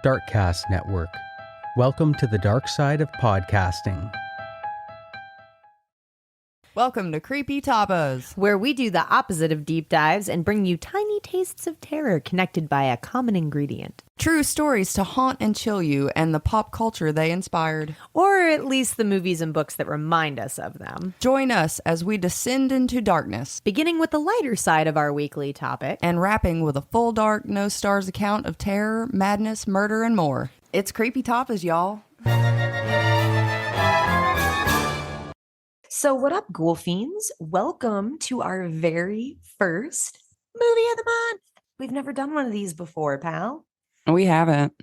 Darkcast Network. Welcome to the dark side of podcasting. Welcome to Creepy Tapas, where we do the opposite of deep dives and bring you tiny tastes of terror connected by a common ingredient. True stories to haunt and chill you and the pop culture they inspired. Or at least the movies and books that remind us of them. Join us as we descend into darkness, beginning with the lighter side of our weekly topic, and wrapping with a full dark, no stars account of terror, madness, murder, and more. It's Creepy Tapas, y'all. So what up, Ghoul Fiends? Welcome to our very first movie of the month. We've never done one of these before, pal. We haven't.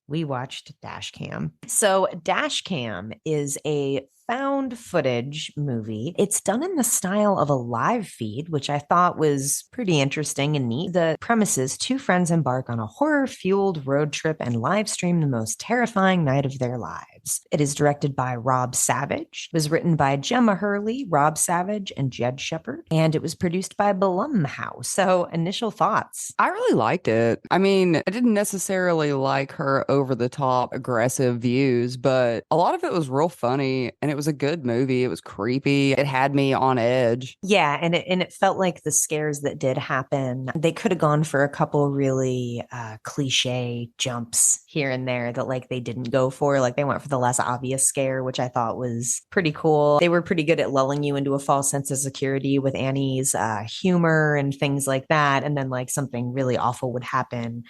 We watched Dashcam. So Dashcam is a found footage movie. It's done in the style of a live feed, which I thought was pretty interesting and neat. The premise is two friends embark on a horror-fueled road trip and live stream the most terrifying night of their lives. It is directed by Rob Savage. It was written by Gemma Hurley, Rob Savage, and Jed Shepard. And it was produced by Blumhouse. So initial thoughts? I really liked it. I mean, I didn't necessarily like her over-the-top aggressive views, but a lot of it was real funny, and it was a good movie. It was creepy. It had me on edge. Yeah, and it felt like the scares that did happen, they could have gone for a couple really cliche jumps here and there that like they didn't go for. Like they went for the less obvious scare, which I thought was pretty cool. They were pretty good at lulling you into a false sense of security with Annie's humor and things like that. And then like something really awful would happen,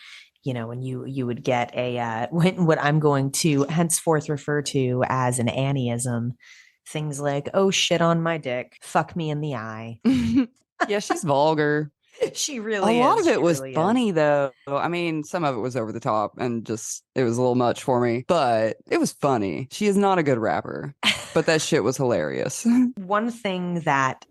you know, and you would get a what I'm going to henceforth refer to as an Annieism. Things like, oh shit on my dick, fuck me in the eye. Yeah, she's vulgar. She really is. A lot of it was really funny, though. I mean, some of it was over the top and just, it was a little much for me, but it was funny. She is not a good rapper, but that shit was hilarious. One thing that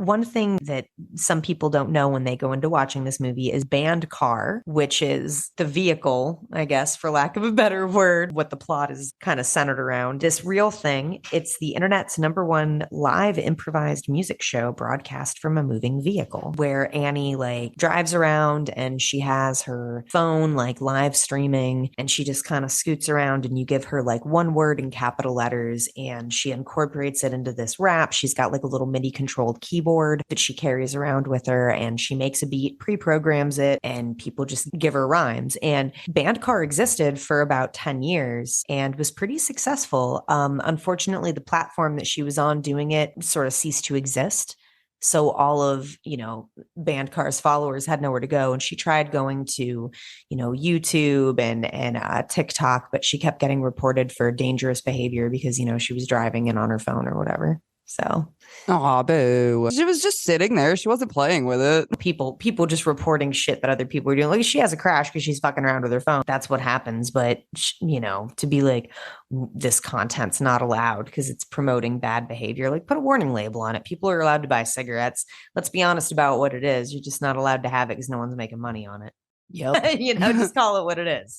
some people don't know when they go into watching this movie is band car, which is the vehicle, I guess, for lack of a better word, what the plot is kind of centered around. This real thing, it's the internet's #1 live improvised music show broadcast from a moving vehicle where Annie like drives around and she has her phone like live streaming and she just kind of scoots around and you give her like one word in capital letters and she incorporates it into this rap. She's got like a little MIDI controlled keyboard that she carries around with her and she makes a beat, pre-programs it, and people just give her rhymes. And Bandcar existed for about 10 years and was pretty successful. Unfortunately, the platform that she was on doing it sort of ceased to exist. So all of, you know, Bandcar's followers had nowhere to go. And she tried going to, you know, YouTube and TikTok, but she kept getting reported for dangerous behavior because, you know, she was driving and on her phone or whatever. So. Oh, boo. She was just sitting there. She wasn't playing with it. People just reporting shit that other people are doing. Like she has a crash because she's fucking around with her phone. That's what happens. But, you know, to be like, this content's not allowed because it's promoting bad behavior. Like put a warning label on it. People are allowed to buy cigarettes. Let's be honest about what it is. You're just not allowed to have it because no one's making money on it. Yep. You know, just call it what it is.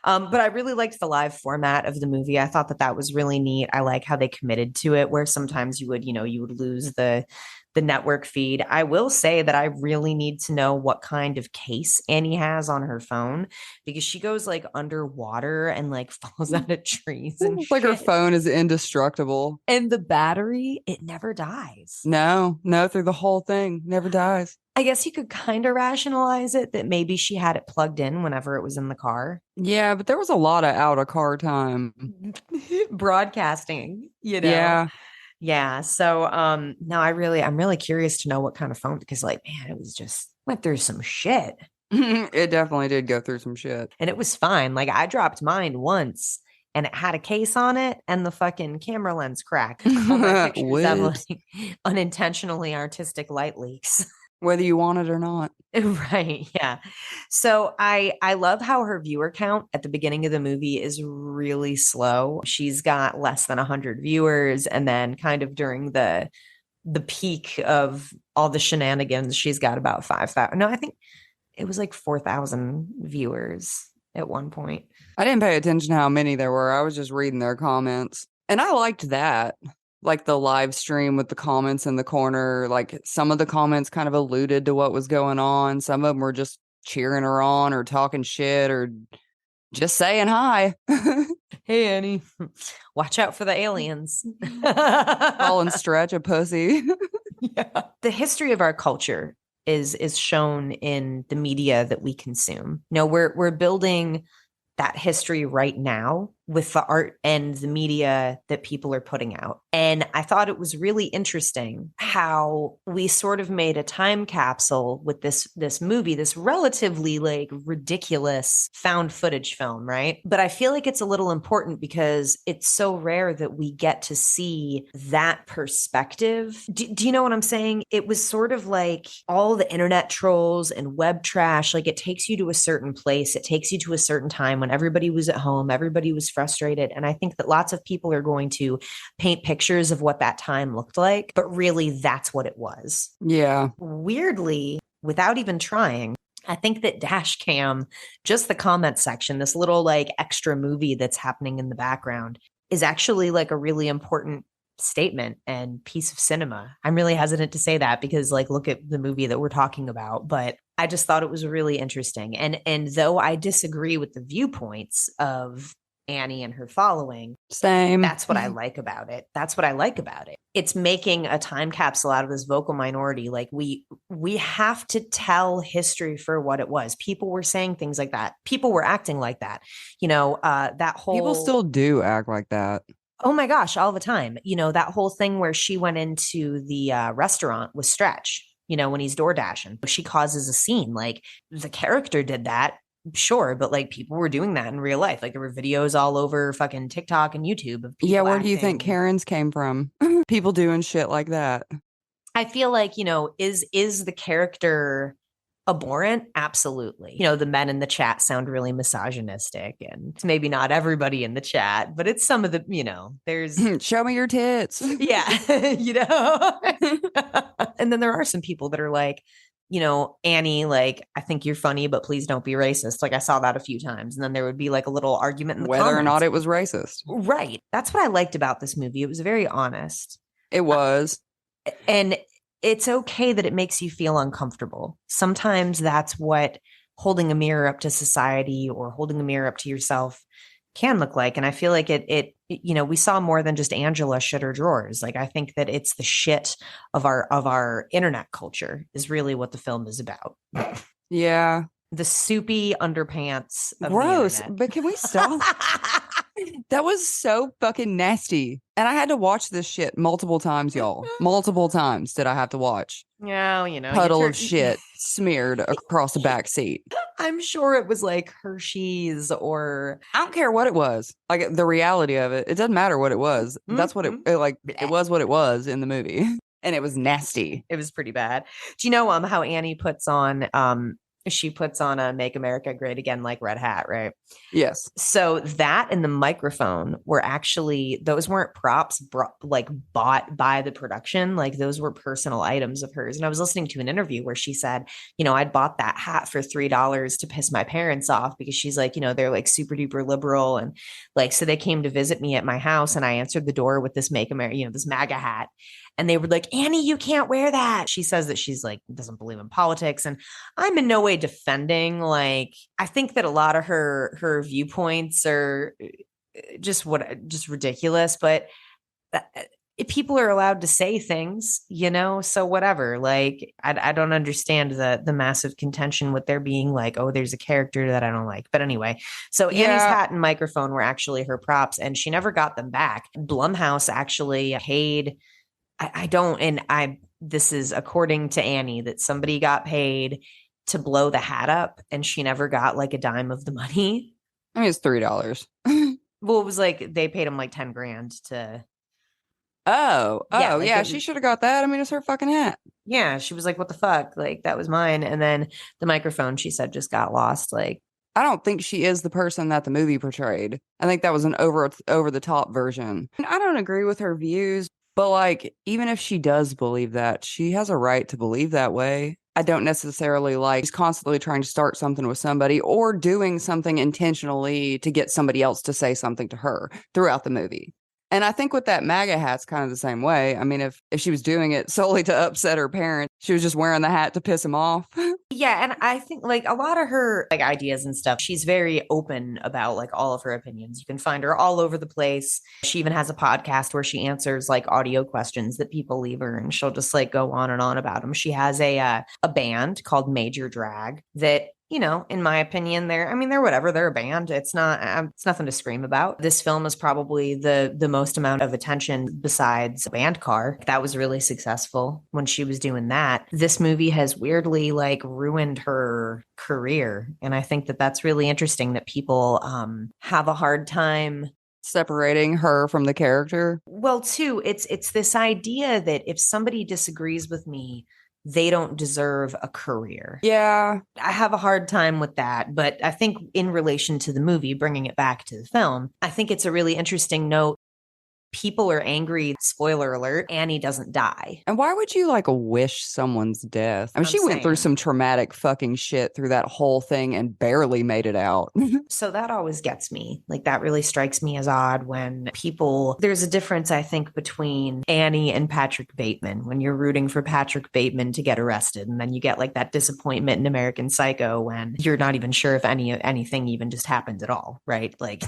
But I really liked the live format of the movie. I thought that was really neat. I like how they committed to it, where sometimes you would lose the network feed. I will say that I really need to know what kind of case Annie has on her phone because she goes like underwater and like falls out of trees and like her phone is indestructible. And the battery, it never dies. No, through the whole thing, never dies. I guess you could kind of rationalize it that maybe she had it plugged in whenever it was in the car. Yeah, but there was a lot of out of car time. Broadcasting, you know? Yeah. Yeah. So no, I'm really curious to know what kind of phone, because like, man, it was just went through some shit. It definitely did go through some shit. And it was fine. Like I dropped mine once and it had a case on it and the fucking camera lens cracked. All my pictures have like unintentionally artistic light leaks. Whether you want it or not. Right. Yeah. So I love how her viewer count at the beginning of the movie is really slow. She's got less than 100 viewers. And then kind of during the peak of all the shenanigans, she's got about 5,000. No, I think it was like 4,000 viewers at one point. I didn't pay attention to how many there were. I was just reading their comments. And I liked that. Like the live stream with the comments in the corner, like some of the comments kind of alluded to what was going on. Some of them were just cheering her on or talking shit or Just saying hi. Hey, Annie, watch out for the aliens. Call and stretch a pussy. Yeah. The history of our culture is shown in the media that we consume. You know, we're building that history right now with the art and the media that people are putting out. And I thought it was really interesting how we sort of made a time capsule with this movie, this relatively like ridiculous found footage film, right? But I feel like it's a little important because it's so rare that we get to see that perspective. Do you know what I'm saying? It was sort of like all the internet trolls and web trash, like it takes you to a certain place, it takes you to a certain time when everybody was at home, everybody was frustrated. And I think that lots of people are going to paint pictures of what that time looked like, but really that's what it was. Yeah. Weirdly, without even trying, I think that Dashcam, just the comment section, this little like extra movie that's happening in the background, is actually like a really important statement and piece of cinema. I'm really hesitant to say that because like look at the movie that we're talking about, but I just thought it was really interesting. And though I disagree with the viewpoints of Annie and her following, Same. that's what I like about it. That's what I like about it. It's making a time capsule out of this vocal minority. Like we have to tell history for what it was. People were saying things like that. People were acting like that. You know, that whole People still do act like that. Oh my gosh, all the time. You know, that whole thing where she went into the restaurant with Stretch, you know, when he's door dashing, she causes a scene. Like the character did that, sure, but like people were doing that in real life. Like there were videos all over fucking TikTok and YouTube of people. Yeah, where do you think Karens came from? People doing shit like that. I feel like, you know, is the character abhorrent? Absolutely. You know, the men in the chat sound really misogynistic, and it's maybe not everybody in the chat, but it's some of the, you know, there's show me your tits. Yeah, you know. And then there are some people that are like, you know, Annie, like, I think you're funny, but please don't be racist. Like I saw that a few times. And then there would be like a little argument in the whether comments. or not it was racist. Right. That's what I liked about this movie. It was very honest. It was. And it's okay that it makes you feel uncomfortable. Sometimes that's what holding a mirror up to society or holding a mirror up to yourself can look like. And I feel like it, you know, we saw more than just Angela shit her drawers. Like I think that it's the shit of our internet culture is really what the film is about. Yeah. The soupy underpants. Gross. But can we stop? That was so fucking nasty. And I had to watch this shit multiple times, y'all. Multiple times did I have to watch. Yeah, you know, puddle of shit smeared across the back seat. I'm sure it was like Hershey's or I don't care what it was. Like the reality of it, it doesn't matter what it was. That's what it like. It was what it was in the movie, and it was nasty. It was pretty bad. Do you know how Annie puts on she puts on a Make America Great Again like red hat, right? Yes. So that and the microphone were actually, those weren't props like bought by the production. Like those were personal items of hers. And I was listening to an interview where she said, you know, I'd bought that hat for $3 to piss my parents off because she's like, you know, they're like super duper liberal. And like, so they came to visit me at my house and I answered the door with this Make America, you know, this MAGA hat. And they were like, Annie, you can't wear that. She says that she's like, doesn't believe in politics. And I'm in no way defending. Like, I think that a lot of her viewpoints are just ridiculous. But people are allowed to say things, you know, so whatever. Like, I don't understand the massive contention with there being like, oh, there's a character that I don't like. But anyway, so Annie's hat and microphone were actually her props and she never got them back. Blumhouse actually paid. This is according to Annie that somebody got paid to blow the hat up and she never got like a dime of the money. I mean, it's $3. Well, it was like they paid him like 10 grand to. Yeah, she should have got that. I mean, it's her fucking hat. Yeah, she was like, what the fuck? Like, that was mine. And then the microphone, she said, just got lost. Like, I don't think she is the person that the movie portrayed. I think that was an over the top version. And I don't agree with her views. But like, even if she does believe that, she has a right to believe that way. I don't necessarily like she's constantly trying to start something with somebody or doing something intentionally to get somebody else to say something to her throughout the movie. And I think with that MAGA hat's kind of the same way. I mean, if she was doing it solely to upset her parents, she was just wearing the hat to piss him off. Yeah, and I think like a lot of her like ideas and stuff, she's very open about like all of her opinions. You can find her all over the place. She even has a podcast where she answers like audio questions that people leave her, and she'll just like go on and on about them. She has a band called Major Drag that, you know, in my opinion, they're whatever. They're a band. It's nothing to scream about. This film is probably the most amount of attention besides Band Car. That was really successful when she was doing that. This movie has weirdly like ruined her career. And I think that that's really interesting that people have a hard time separating her from the character. Well, too, it's this idea that if somebody disagrees with me, they don't deserve a career. Yeah. I have a hard time with that. But I think in relation to the movie, bringing it back to the film, I think it's a really interesting note. People are angry. Spoiler alert, Annie doesn't die. And why would you like wish someone's death? I mean, she went through saying. some traumatic fucking shit through that whole thing and barely made it out. So that always gets me. Like that really strikes me as odd when there's a difference, I think, between Annie and Patrick Bateman when you're rooting for Patrick Bateman to get arrested. And then you get like that disappointment in American Psycho when you're not even sure if anything even just happened at all, right? Like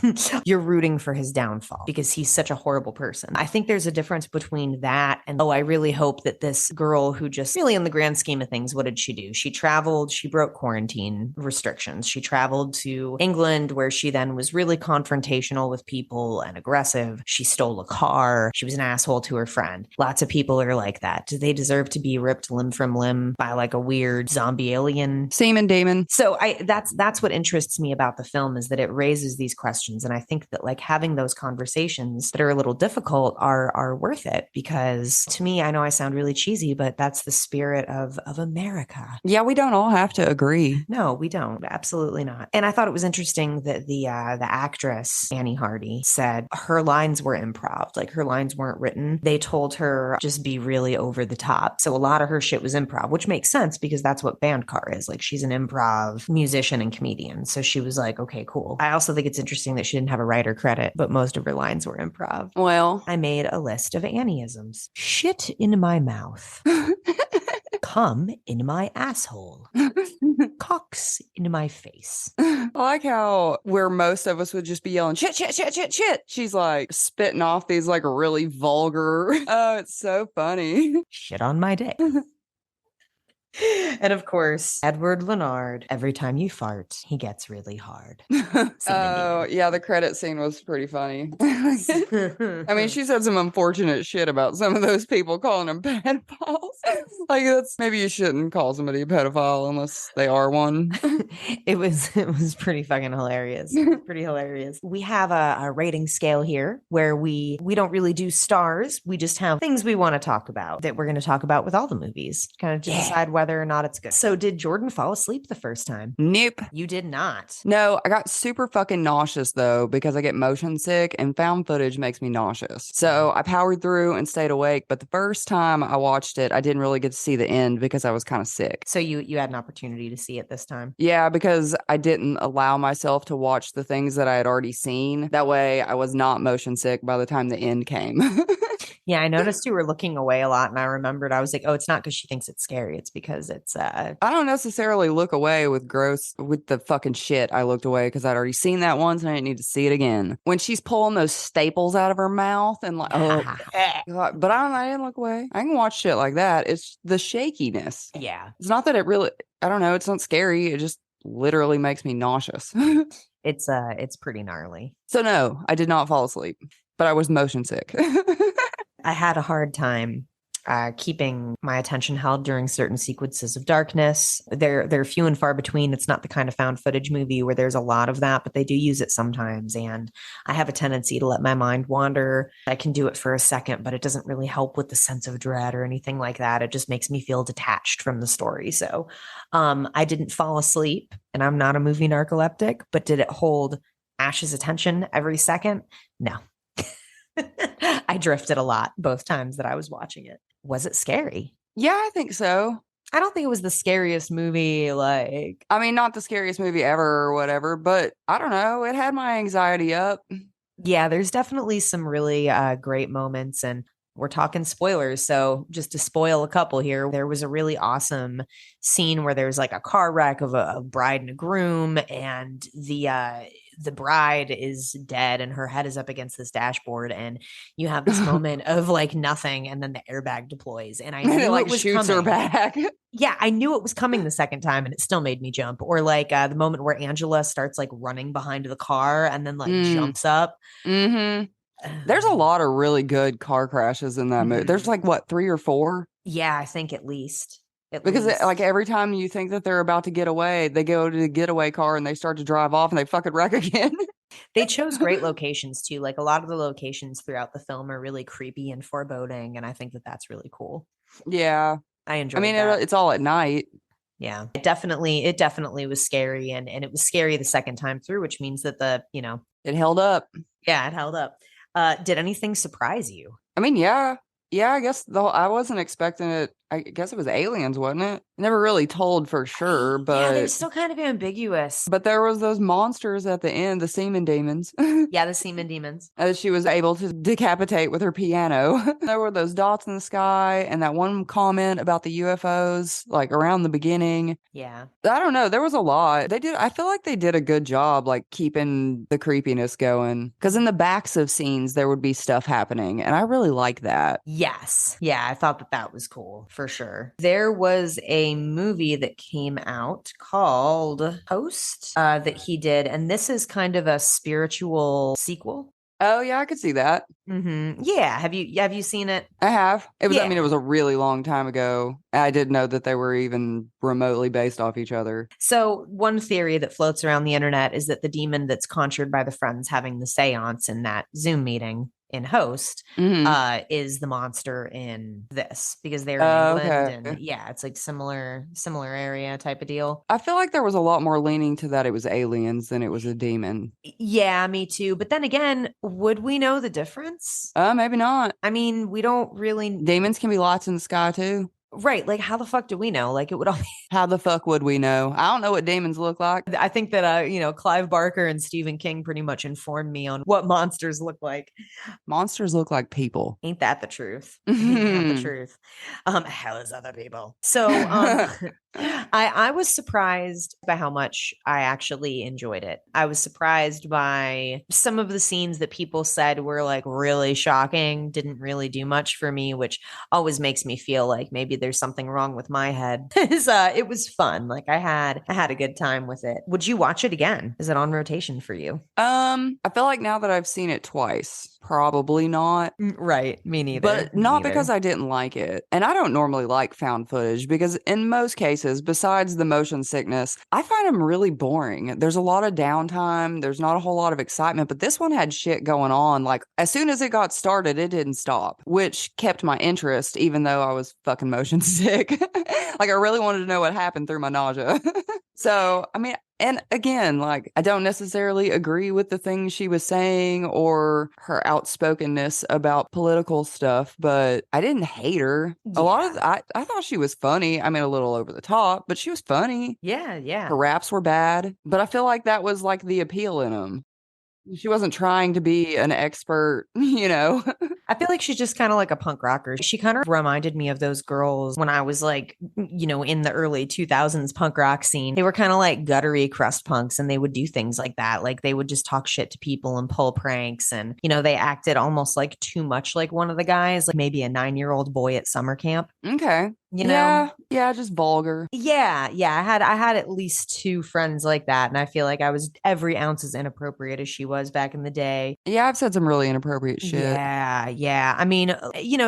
you're rooting for his downfall because he's such a horrible person. I think there's a difference between that and, I really hope that this girl who just really in the grand scheme of things, what did she do? She traveled, she broke quarantine restrictions. She traveled to England where she then was really confrontational with people and aggressive. She stole a car. She was an asshole to her friend. Lots of people are like that. Do they deserve to be ripped limb from limb by like a weird zombie alien? Semen demon. So that's what interests me about the film is that it raises these questions. And I think that like having those conversations that are a little difficult are worth it because to me, I know I sound really cheesy, but that's the spirit of America. Yeah, we don't all have to agree. No, we don't. Absolutely not. And I thought it was interesting that the actress Annie Hardy said her lines were improv, like her lines weren't written. They told her just be really over the top. So a lot of her shit was improv, which makes sense because that's what Band Car is. Like she's an improv musician and comedian. So she was like, okay, cool. I also think it's interesting that she didn't have a writer credit, but most of her lines were improv. Well, I made a list of Annieisms. Shit in my mouth. Cum in my asshole. Cocks in my face. I like how where most of us would just be yelling, shit, shit, shit, shit, shit. She's like spitting off these like really vulgar. Oh, it's so funny. Shit on my dick. And of course, Edward Leonard, every time you fart, he gets really hard. Oh, yeah, the credit scene was pretty funny. I mean, she said some unfortunate shit about some of those people calling them pedophiles. Like, that's maybe you shouldn't call somebody a pedophile unless they are one. It was pretty fucking hilarious. Pretty hilarious. We have a rating scale here where we don't really do stars. We just have things we want to talk about that we're going to talk about with all the movies, kind of to decide whether or not it's good. So did Jordan fall asleep the first time? Nope. You did not. No, I got super fucking nauseous though because I get motion sick and found footage makes me nauseous. So I powered through and stayed awake. But the first time I watched it, I didn't really get to see the end because I was kind of sick. So you had an opportunity to see it this time? Yeah, because I didn't allow myself to watch the things that I had already seen. That way I was not motion sick by the time the end came. Yeah, I noticed you were looking away a lot, and I remembered I was like, oh, it's not because she thinks it's scary. It's because it's I don't necessarily look away with the fucking shit. I looked away because I'd already seen that once and I didn't need to see it again. When she's pulling those staples out of her mouth and like, God, but I didn't look away. I can watch shit like that. It's the shakiness. Yeah. It's not that it really, I don't know. It's not scary. It just literally makes me nauseous. It's pretty gnarly. So no, I did not fall asleep, but I was motion sick. I had a hard time keeping my attention held during certain sequences of darkness. They're few and far between. It's not the kind of found footage movie where there's a lot of that, but they do use it sometimes. And I have a tendency to let my mind wander. I can do it for a second, but it doesn't really help with the sense of dread or anything like that. It just makes me feel detached from the story. So I didn't fall asleep, and I'm not a movie narcoleptic, but did it hold Ash's attention every second? No. I drifted a lot both times that I was watching it. Was it scary? Yeah, I think so. I don't think it was the scariest movie. Like, I mean, not the scariest movie ever or whatever, but I don't know. It had my anxiety up. Yeah, there's definitely some really great moments. And we're talking spoilers. So just to spoil a couple here, there was a really awesome scene where there's like a car wreck of a bride and a groom, and the bride is dead and her head is up against this dashboard, and you have this moment of like nothing, and then the airbag deploys, and I And knew it like it was shoots coming. her back. Yeah, I knew it was coming the second time, and it still made me jump. Or like the moment where Angela starts like running behind the car and then like jumps up. Mm-hmm. There's a lot of really good car crashes in that movie. There's like what, 3 or 4? Yeah, I think at least. Because like every time you think that they're about to get away, they go to the getaway car and they start to drive off and they fucking wreck again. They chose great locations too. Like a lot of the locations throughout the film are really creepy and foreboding, and I think that that's really cool. Yeah. I enjoyed I mean, that. it's all at night. Yeah, it definitely was scary, and it was scary the second time through, which means that It held up. yeah, it held up. Did anything surprise you? I mean, yeah. Yeah, I guess I wasn't expecting it. I guess it was aliens, wasn't it? Never really told for sure, Yeah, they're but still kind of ambiguous. but there was those monsters at the end, the semen demons. Yeah, the semen demons. As she was able to decapitate with her piano. There were those dots in the sky and that one comment about the UFOs, like around the beginning. Yeah. I don't know. There was a lot. I feel like they did a good job, like keeping the creepiness going. Because in the backs of scenes, there would be stuff happening. And I really like that. Yes. Yeah, I thought that was cool for sure. There was a movie that came out called Host that he did. And this is kind of a spiritual sequel. Oh, yeah, I could see that. Yeah. Have you seen it? I have. I mean, Yeah. it was a really long time ago. I didn't know that they were even remotely based off each other. So one theory that floats around the internet is that the demon that's conjured by the friends having the seance in that Zoom meeting in Host is the monster in this, because they're in England. Okay. And yeah, it's like similar area type of deal. I feel like there was a lot more leaning to that it was aliens than it was a demon. Yeah, me too. But then again, would we know the difference? Maybe not. I mean, we don't really. Demons can be lights in the sky too. Right. Like, how the fuck do we know? Like, it would all be. How the fuck would we know? I don't know what demons look like. I think that, Clive Barker and Stephen King pretty much informed me on what monsters look like. Monsters look like people. Ain't that the truth? Ain't that the truth? Hell is other people. So I was surprised by how much I actually enjoyed it. I was surprised by some of the scenes that people said were like really shocking, didn't really do much for me, which always makes me feel like maybe there's something wrong with my head. It was fun. Like I had a good time with it. Would you watch it again? Is it on rotation for you? I feel like now that I've seen it twice, probably not. Right. Me neither. But not because I didn't like it. And I don't normally like found footage because in most cases, besides the motion sickness, I find them really boring. There's a lot of downtime. There's not a whole lot of excitement, but this one had shit going on. Like as soon as it got started, it didn't stop, which kept my interest, even though I was fucking motion sick. Like I really wanted to know what happened through my nausea. So, I mean, and again, like, I don't necessarily agree with the things she was saying or her outspokenness about political stuff, but I didn't hate her. Yeah. A lot of, I thought she was funny. I mean, a little over the top, but she was funny. Yeah. Her raps were bad, but I feel like that was like the appeal in them. She wasn't trying to be an expert, I feel like she's just kind of like a punk rocker. She kind of reminded me of those girls when I was like, in the early 2000s punk rock scene. They were kind of like guttery crust punks, and they would do things like that. Like they would just talk shit to people and pull pranks. And, they acted almost like too much like one of the guys, like maybe a 9-year-old boy at summer camp. Okay. Yeah, just vulgar. Yeah. I had at least 2 friends like that, and I feel like I was every ounce as inappropriate as she was back in the day. Yeah, I've said some really inappropriate shit. Yeah. I mean,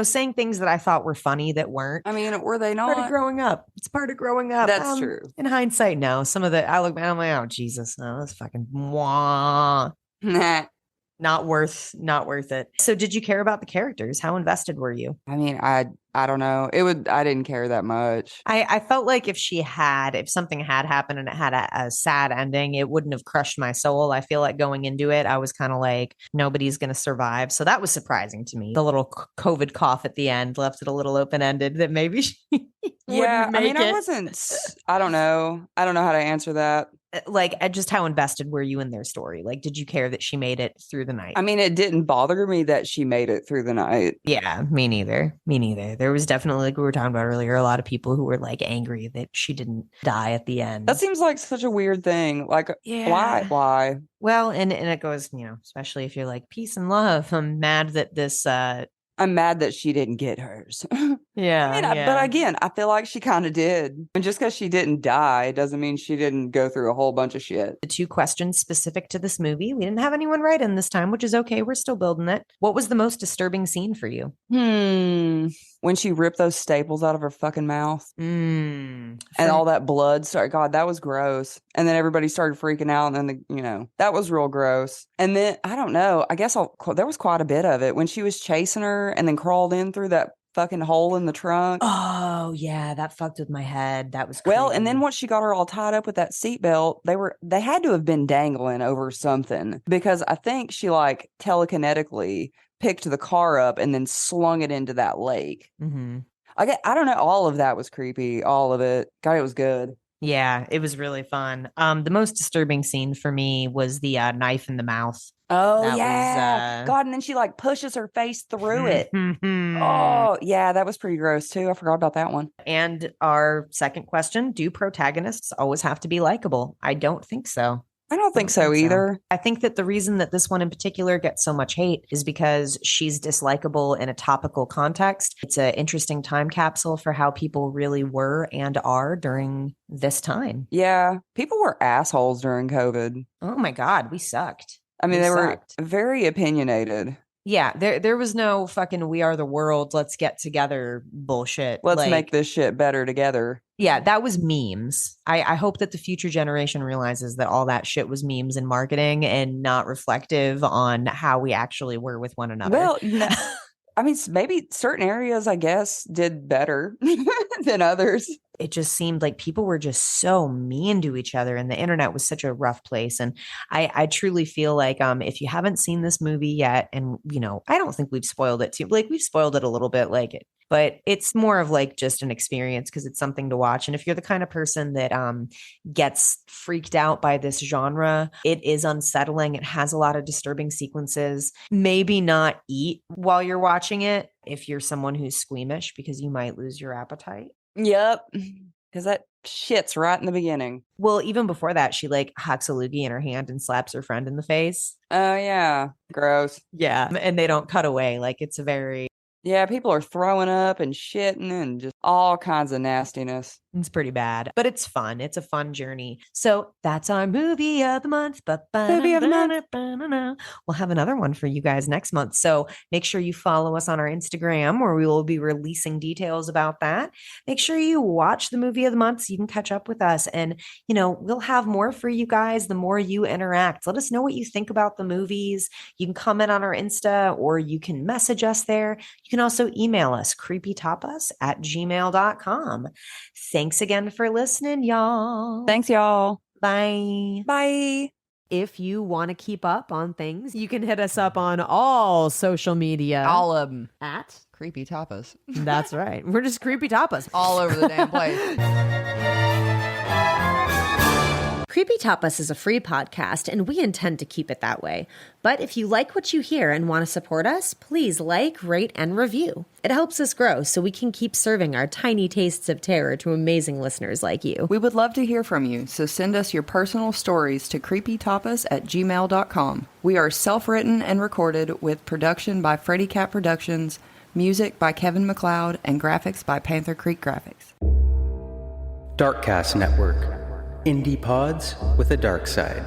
saying things that I thought were funny that weren't. I mean, were they not? Part of growing up. It's part of growing up. That's true. In hindsight, no. Some of the I look back, I'm like, oh Jesus, no, that's fucking wah. Nah. Not worth it. So did you care about the characters? How invested were you? I mean, I don't know. I didn't care that much. I felt like if something had happened and it had a sad ending, it wouldn't have crushed my soul. I feel like going into it, I was kind of like, nobody's going to survive. So that was surprising to me. The little COVID cough at the end left it a little open-ended that maybe she Yeah, wouldn't make I it. don't know. I don't know how to answer that. Like, just how invested were you in their story? Like, did you care that she made it through the night? I mean, it didn't bother me that she made it through the night. Yeah, me neither. Me neither. There was definitely, like we were talking about earlier, a lot of people who were like angry that she didn't die at the end. That seems like such a weird thing. Like, Yeah. why? Well, and it goes, especially if you're like peace and love. I'm mad that this I'm mad that she didn't get hers. Yeah, I mean, but again, I feel like she kind of did. And just because she didn't die doesn't mean she didn't go through a whole bunch of shit. The 2 questions specific to this movie. We didn't have anyone write in this time, which is okay. We're still building it. What was the most disturbing scene for you? When she ripped those staples out of her fucking mouth. And all that blood started. God, that was gross. And then everybody started freaking out. And then, that was real gross. And then, I don't know. I guess there was quite a bit of it when she was chasing her and then crawled in through that fucking hole in the trunk. Oh, yeah. That fucked with my head. That was Well, creepy. and then once she got her all tied up with that seatbelt, they had to have been dangling over something because I think she like telekinetically picked the car up and then slung it into that lake. I don't know. All of that was creepy. All of it. God, it was good. Yeah, it was really fun. The most disturbing scene for me was the knife in the mouth. Oh, That yeah. was, God, and then she like pushes her face through it. Oh, yeah. That was pretty gross too. I forgot about that one. And our second question, do protagonists always have to be likable? I don't think so. I don't think so either. I think that the reason that this one in particular gets so much hate is because she's dislikable in a topical context. It's an interesting time capsule for how people really were and are during this time. Yeah. People were assholes during COVID. Oh my God, we sucked. I mean, they were very opinionated. Yeah, there was no fucking we are the world, let's get together bullshit. Let's make this shit better together. Yeah, that was memes. I hope that the future generation realizes that all that shit was memes and marketing and not reflective on how we actually were with one another. Well, I mean, maybe certain areas, I guess, did better than others. It just seemed like people were just so mean to each other and the internet was such a rough place. And I truly feel like if you haven't seen this movie yet, and I don't think we've spoiled it too, like we've spoiled it a little bit, but it's more of like just an experience because it's something to watch. And if you're the kind of person that gets freaked out by this genre, it is unsettling. It has a lot of disturbing sequences. Maybe not eat while you're watching it if you're someone who's squeamish because you might lose your appetite. Yep. Because that shit's right in the beginning. Well, even before that, she like hacks a loogie in her hand and slaps her friend in the face. Oh, yeah. Gross. Yeah. And they don't cut away. Like it's a very... Yeah, people are throwing up and shitting and just all kinds of nastiness. It's pretty bad, but it's fun. It's a fun journey. So that's our movie of the month. Movie of the month. We'll have another one for you guys next month. So make sure you follow us on our Instagram where we will be releasing details about that. Make sure you watch the movie of the month so you can catch up with us. And, we'll have more for you guys the more you interact. Let us know what you think about the movies. You can comment on our Insta or you can message us there. You can also email us creepytapas@gmail.com. Thanks again for listening, y'all. Thanks, y'all. Bye. Bye. If you want to keep up on things, you can hit us up on all social media. All of them. At Creepy Tapas. That's right. We're just Creepy Tapas. All over the damn place. Creepy Tapas is a free podcast, and we intend to keep it that way. But if you like what you hear and want to support us, please like, rate, and review. It helps us grow so we can keep serving our tiny tastes of terror to amazing listeners like you. We would love to hear from you, so send us your personal stories to creepytapas@gmail.com. We are self-written and recorded with production by Freddy Cat Productions, music by Kevin MacLeod, and graphics by Panther Creek Graphics. Darkcast Network. Indie pods with a dark side.